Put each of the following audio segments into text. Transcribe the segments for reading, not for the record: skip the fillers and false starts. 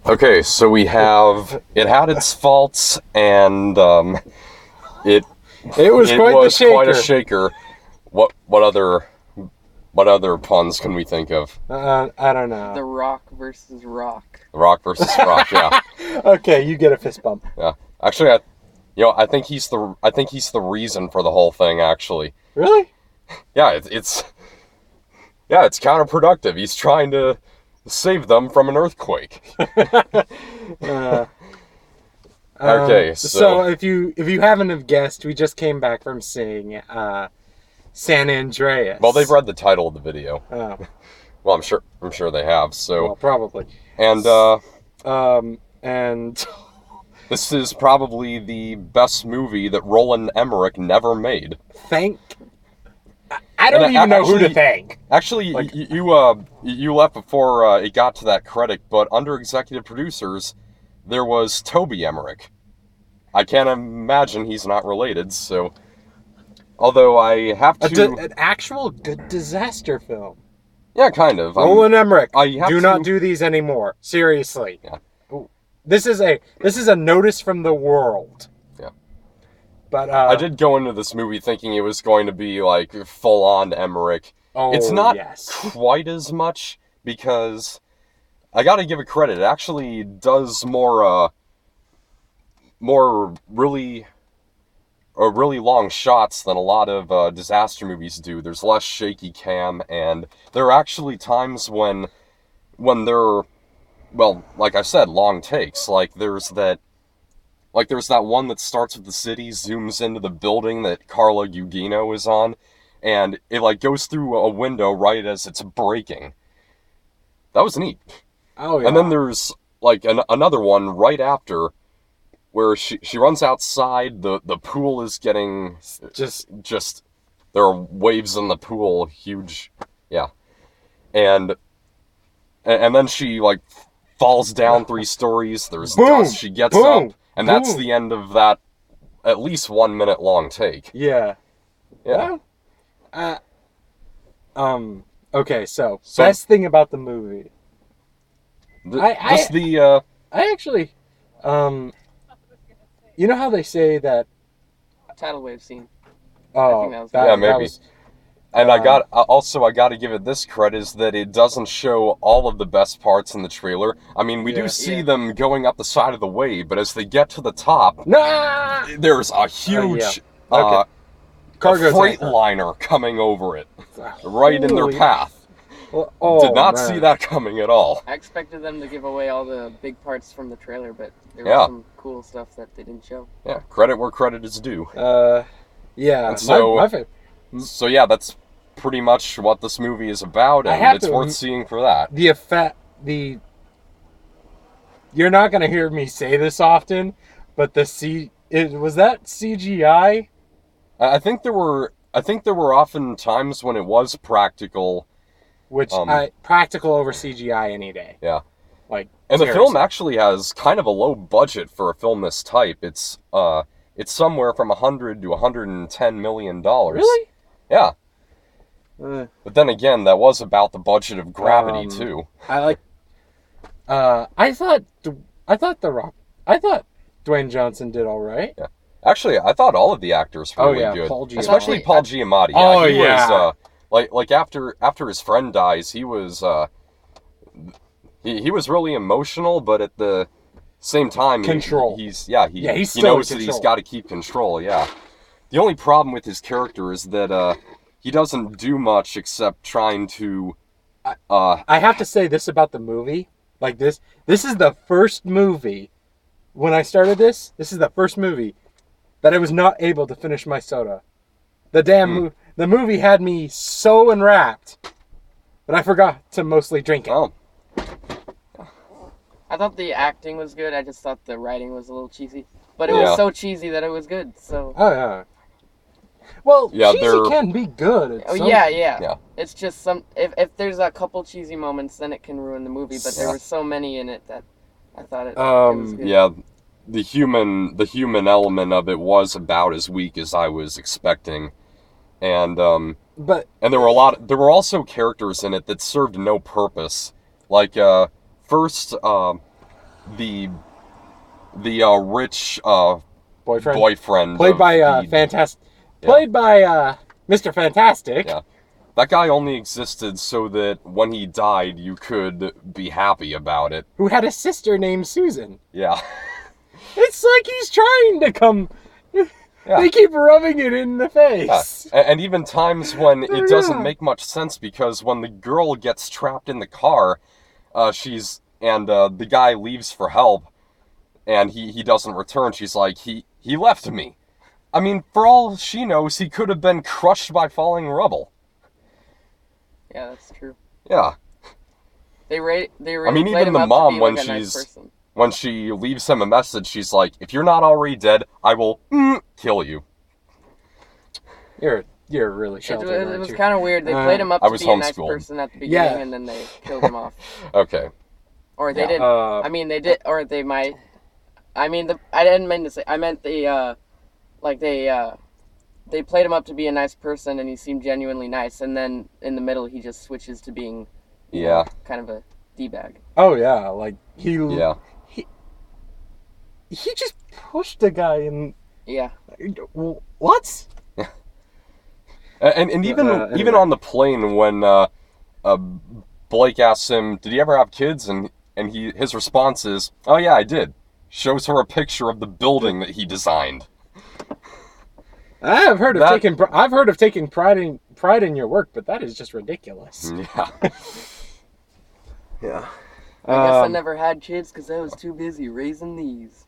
Okay, so we have it had its faults, and it It was quite a shaker. What other puns can we think of? I don't know. The Rock versus Rock. Rock versus Rock, yeah. Okay, you get a fist bump. Yeah. Actually, I think he's the reason for the whole thing. Actually, Really? yeah, it's counterproductive. He's trying to save them from an earthquake. Okay, so if you haven't have guessed, we just came back from seeing San Andreas. Well, they've read the title of the video. Oh. Well, I'm sure they have. So. Well, probably. And and this is probably the best movie that Roland Emmerich never made. I don't even know who to thank. Actually, like, you left before it got to that credit, but under executive producers, there was Toby Emmerich. I can't imagine he's not related, so. Although I have to. An actual good disaster film. Yeah, kind of. Roland Emmerich, not do these anymore. Seriously. Yeah. This is a notice from the world. Yeah. But I did go into this movie thinking it was going to be like full on Emmerich. Oh, it's not yes. quite as much because I got to give it credit. It actually does more really long shots than a lot of disaster movies do. There's less shaky cam, and there are actually times when they're, well, like I said, long takes. Like there's that one that starts with the city, zooms into the building that Carla Gugino is on, and it like goes through a window right as it's breaking. That was neat. Oh yeah. And then there's like another one right after, where she runs outside, the pool is getting just there are waves in the pool, huge, yeah, and then she like falls down 3 stories. There's dust. She gets up, and that's the end of that at least 1 minute long take. Yeah. Yeah. Okay, so best thing about the movie. I actually, you know how they say that tidal wave scene. Oh, I think that was yeah, maybe. And I got to give it this credit, is that it doesn't show all of the best parts in the trailer. I mean, we do see them going up the side of the wave, but as they get to the top, there's a huge Freightliner coming over it, right in their path. Did not see that coming at all. I expected them to give away all the big parts from the trailer, but there was some cool stuff that they didn't show. Yeah, credit where credit is due. Yeah. And so yeah, that's pretty much what this movie is about, and it's worth seeing for that. You're not gonna hear me say this often, but was that CGI? I think there were often times when it was practical. Practical over CGI any day. Yeah. Like, and seriously. The film actually has kind of a low budget for a film this type. It's somewhere from $100 to $110 million. Really? Yeah. But then again, that was about the budget of Gravity too. I thought Dwayne Johnson did all right. Yeah. Actually, I thought all of the actors were really good, especially Paul Giamatti. Yeah, Like after his friend dies, he was he was really emotional, but at the same time, control. He knows that he's got to keep control. Yeah. The only problem with his character is that he doesn't do much except trying to. I have to say this about the movie. Like this is the first movie. When I started this is the first movie that I was not able to finish my soda. The movie had me so enwrapped that I forgot to mostly drink it. Oh. I thought the acting was good. I just thought the writing was a little cheesy. But it was so cheesy that it was good. So. Oh, yeah. Well, cheesy can be good. Yeah. It's just if there's a couple cheesy moments, then it can ruin the movie. But there were so many in it that I thought it was good. Yeah. The human element of it was about as weak as I was expecting. And there were also characters in it that served no purpose. Like first the rich Boyfriend. boyfriend Played of by the Fantastic. yeah, Played by Mr. Fantastic. yeah. That guy only existed so that when he died, you could be happy about it. Who had a sister named Susan. Yeah. It's like he's trying to come. Yeah. They keep rubbing it in the Yeah. face. And even times when Oh, it doesn't yeah. make much sense, because when the girl gets trapped in the car, the guy leaves for help, and he doesn't return. She's like, he left me. I mean, for all she knows, he could have been crushed by falling rubble. Yeah, that's true. Yeah. They really I mean, played even him the up mom, to be when like a nice she's person. when she leaves him a message, she's like, if you're not already dead, I will kill you. You're really sheltered, It aren't was you? kind of weird. They played him up I to was be a nice homeschooled. person at the beginning, Yeah. and then they killed him off. Okay. Or they Yeah. didn't. I mean, they did, or they might. I mean, I didn't mean to say. I meant they played him up to be a nice person, and he seemed genuinely nice. And then in the middle, he just switches to being, you know, kind of a d-bag. Oh yeah, like Yeah. he just pushed the guy in. Yeah. What? And even anyway. on the plane, when Blake asks him, "Did he ever have kids?" and his response is, "Oh yeah, I did." Shows her a picture of the building that he designed. I've heard of taking pride in your work, but that is just ridiculous. Yeah. Yeah. I guess I never had kids because I was too busy raising these.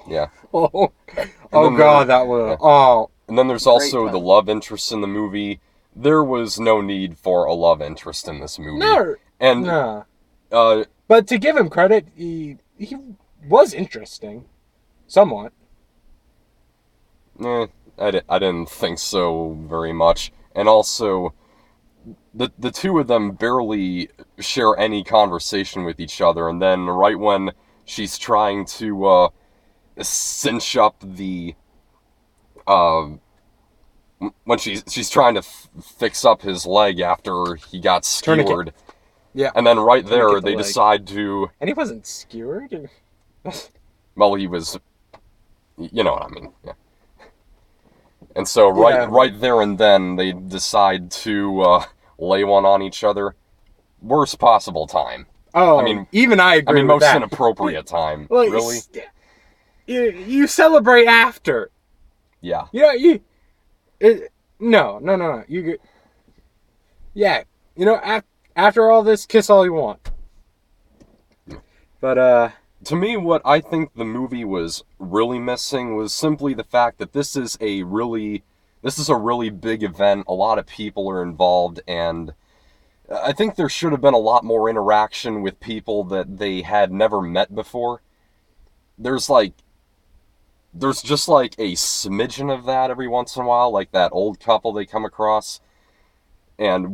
Yeah. Oh then God, that was And then there's also the love interest in the movie. There was no need for a love interest in this movie. No. And nah. But to give him credit, he was interesting, somewhat. I didn't think so very much. And also, the two of them barely share any conversation with each other. And then right when she's trying to cinch up the when she's trying to fix up his leg after he got skewered. Tourniquet. Yeah. And then right there Tourniquet the they leg. decide to. And he wasn't skewered. Well, he was. You know what I mean. Yeah. And so right there and then they decide to lay one on each other. Worst possible time. Oh, I mean, even I agree. I mean, with most that. inappropriate time. Like, really? You celebrate after. Yeah. No. Yeah, after all this, kiss all you want. But to me, what I think the movie was really missing was simply the fact that this is a really big event. A lot of people are involved, and I think there should have been a lot more interaction with people that they had never met before. There's just like a smidgen of that every once in a while, like that old couple they come across, and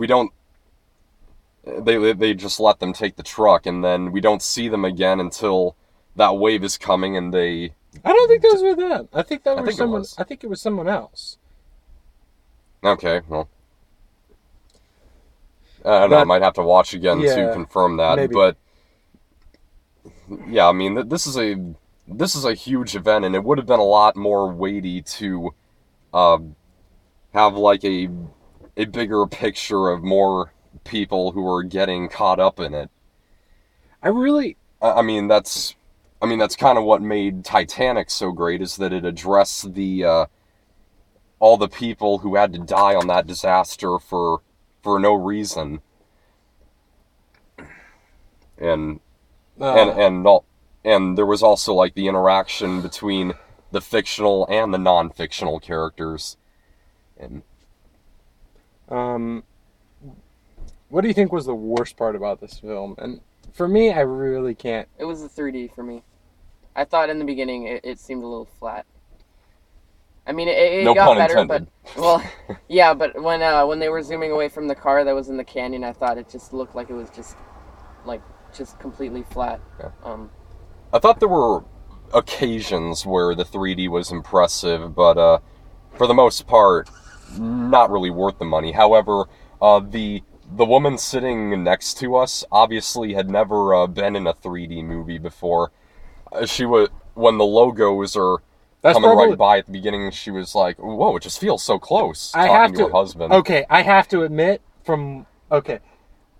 they just let them take the truck, and then we don't see them again until that wave is coming, and they. I don't think those were them. I think that was someone. It was. I think it was someone else. Okay, well, I don't know. I might have to watch again to confirm that, maybe. But yeah, I mean, this is a huge event, and it would have been a lot more weighty to have like a bigger picture of more people who are getting caught up in it. I mean, that's kind of what made Titanic so great, is that it addressed the all the people who had to die on that disaster for no reason, and there was also like the interaction between the fictional and the non-fictional characters, and what do you think was the worst part about this film? And for me, I really can't. It was the 3D for me. I thought in the beginning it seemed a little flat. I mean, it no got pun better, intended. but well, yeah. But when they were zooming away from the car that was in the canyon, I thought it just looked like it was just completely flat. Yeah. I thought there were occasions where the 3D was impressive, but for the most part, not really worth the money. However, the woman sitting next to us obviously had never been in a 3D movie before, she was when the logos are That's coming probably. right by at the beginning. She was like, "Whoa, it just feels so close." I Talking have to her to. husband. Okay, I have to admit from. Okay.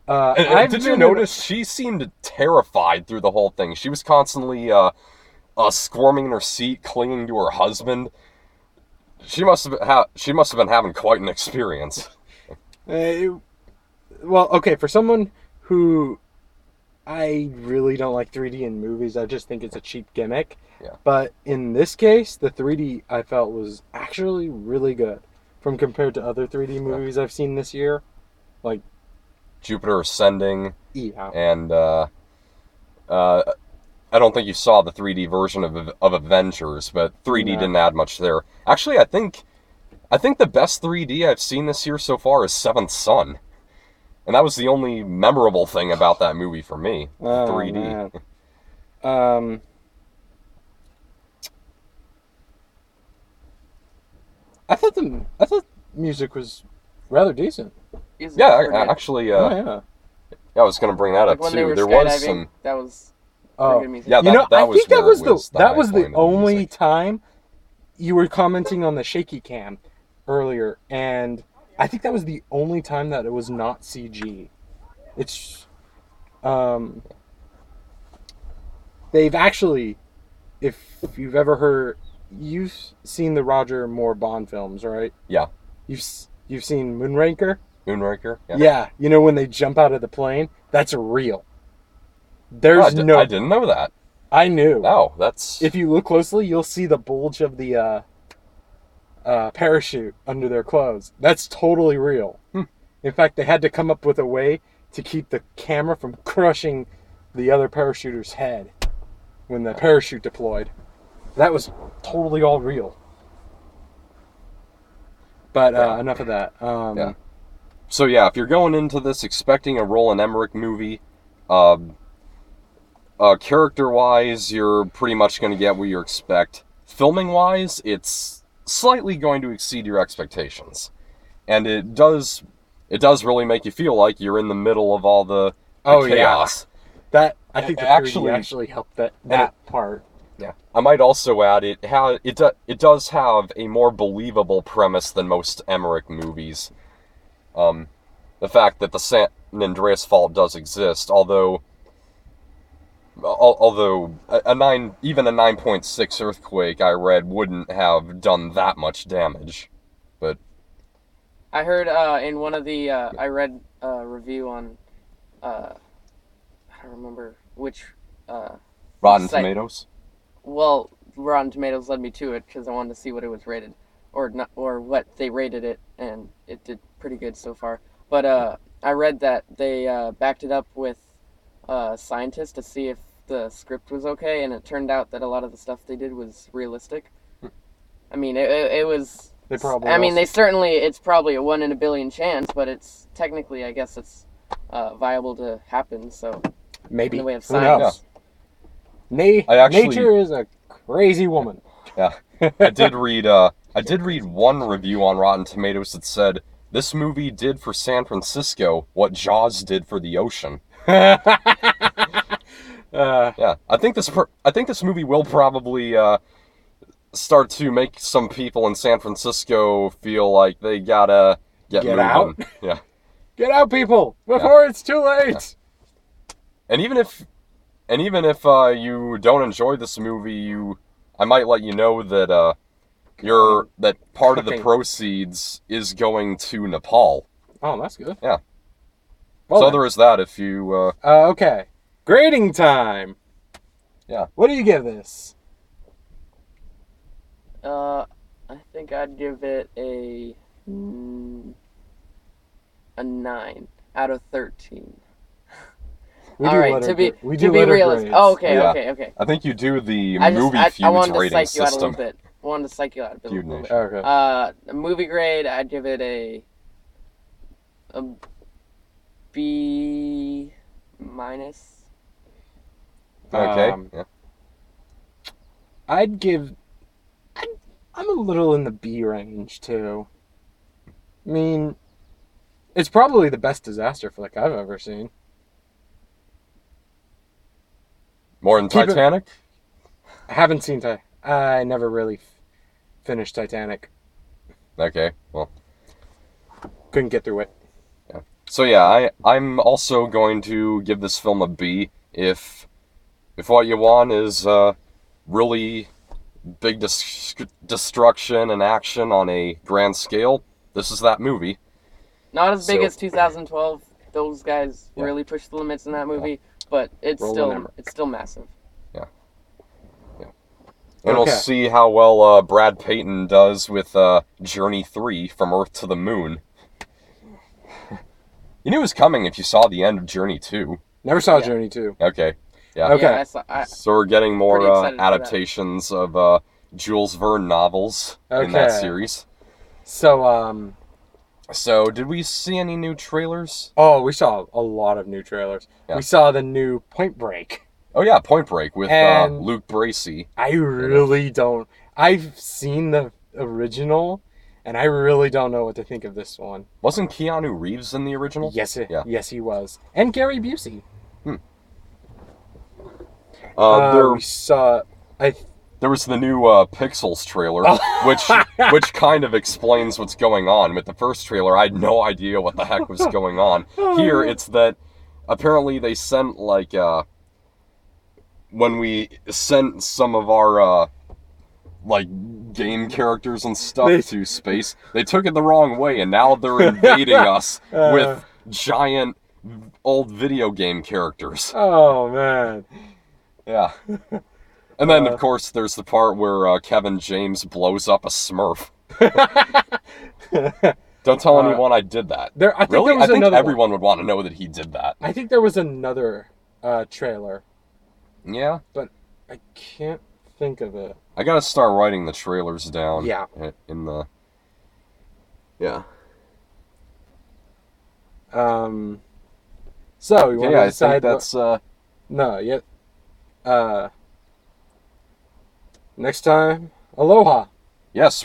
And I've did you been in. notice she seemed terrified through the whole thing? She was constantly squirming in her seat, clinging to her husband. She must have been having quite an experience. Well, okay, for someone who I really don't like 3D in movies, I just think it's a cheap gimmick. Yeah. But in this case, the 3D I felt was actually really good from compared to other 3D movies I've seen this year. Like, Jupiter Ascending, yeah. and I don't think you saw the 3D version of Avengers, but 3D No. didn't add much there. Actually, I think the best 3D I've seen this year so far is Seventh Son. And that was the only memorable thing about that movie for me. The Oh 3D. man. Um, I thought music was rather decent. Music Yeah, was pretty good. actually, Oh yeah. I was going to bring that Like up when they too. were There was skydiving, some. that was pretty Oh, good music. Yeah, you know, that I was think that where it was the that high was the point of the only music. time you were commenting on the shaky cam earlier, and I think that was the only time that it was not CG. It's um, they've actually, if you've ever heard, you've seen the Roger Moore Bond films, right? Yeah. You've seen Moonraker? Moonraker? Yeah. Yeah, you know when they jump out of the plane, that's real. Oh, There's I didn't know that. I knew. No, that's. If you look closely, you'll see the bulge of the parachute under their clothes. That's totally real. In fact, they had to come up with a way to keep the camera from crushing the other parachuter's head when the parachute deployed. That was totally all real. But Yeah. enough of that. Yeah. So yeah, if you're going into this expecting a Roland Emmerich movie, character-wise, you're pretty much going to get what you expect. Filming-wise, it's slightly going to exceed your expectations, and it does really make you feel like you're in the middle of all the chaos. Yeah. That I think the 3D Actually- actually helped that part. Yeah. I might also add it does have a more believable premise than most Emmerich movies. The fact that the San Andreas fault does exist, although even a 9.6 earthquake I read wouldn't have done that much damage. But I heard in one of the I read a review on I don't remember which Rotten site. Tomatoes. Well, Rotten Tomatoes led me to it because I wanted to see what it was rated, or not, or what they rated it, and it did pretty good so far. But I read that they backed it up with scientists to see if the script was okay, and it turned out that a lot of the stuff they did was realistic. I mean, it was. They probably. I mean, it's probably a 1 in a billion chance, but it's technically, I guess, it's viable to happen. So maybe in the way of Who knows? science. Nature is a crazy woman. Yeah. I did read one review on Rotten Tomatoes that said this movie did for San Francisco what Jaws did for the ocean. Yeah, I think this movie will probably start to make some people in San Francisco feel like they gotta get moving. out? Yeah. Get out, people, before it's too late. And even if you don't enjoy this movie, I might let you know that that part of the Cooking. proceeds is going to Nepal. Oh, that's good. Yeah. Well, So then. there is that. If you Okay. Grading time. Yeah. What do you give this? I think I'd give it a 9 out of 13. We All do right, letter to be gra- we do be letter realist. grades. Oh, okay, Yeah. okay. I think you do the I movie I feuds wanted to rating psych you out a system. little bit. Wanted to psych you out a Feud little bit. Nation. Okay. A movie grade, I'd give it a B minus. Okay. Um, Yeah. I'd give. I'm a little in the B range too. I mean, it's probably the best disaster flick I've ever seen. More than Keep it- Titanic. I haven't seen I never really finished Titanic. Okay, well. Couldn't get through it. So yeah, I'm also going to give this film a B. If what you want is really big destruction and action on a grand scale, this is that movie. Not as big So- as 2012. Those guys Yeah. really pushed the limits in that movie, but it's Roland still Emmerich. it's still massive. And we'll Okay. see how well Brad Payton does with Journey 3 from Earth to the Moon. You knew it was coming if you saw the end of Journey 2. Never saw Yeah. Journey 2. Okay. Yeah. Okay. Yeah, So we're getting Pretty more excited for that. adaptations of Jules Verne novels in that Okay. series. So, So, did we see any new trailers? oh, we saw a lot of new trailers. Yeah. We saw the new Point Break. Oh yeah, Point Break with And- Luke Bracey. I really don't. I've seen the original, and I really don't know what to think of this one. Wasn't Keanu Reeves in the original? Yeah. Yes, he was, and Gary Busey. There We saw. There was the new Pixels trailer, Oh. which kind of explains what's going on. With the first trailer, I had no idea what the heck was going on. Here, it's that apparently they sent when we sent some of our game characters and stuff to space, they took it the wrong way, and now they're invading us with giant old video game characters. Oh man. Yeah. And then, of course, there's the part where Kevin James blows up a Smurf. Don't tell anyone I did that. I think Really? there was I think another everyone would want to know that he did that. I think there was another trailer, Yeah? but I can't think of it. I gotta start writing the trailers down. Yeah. In the... Yeah. So you want to I decide? think that's... No, yet. Next time, aloha. Yes,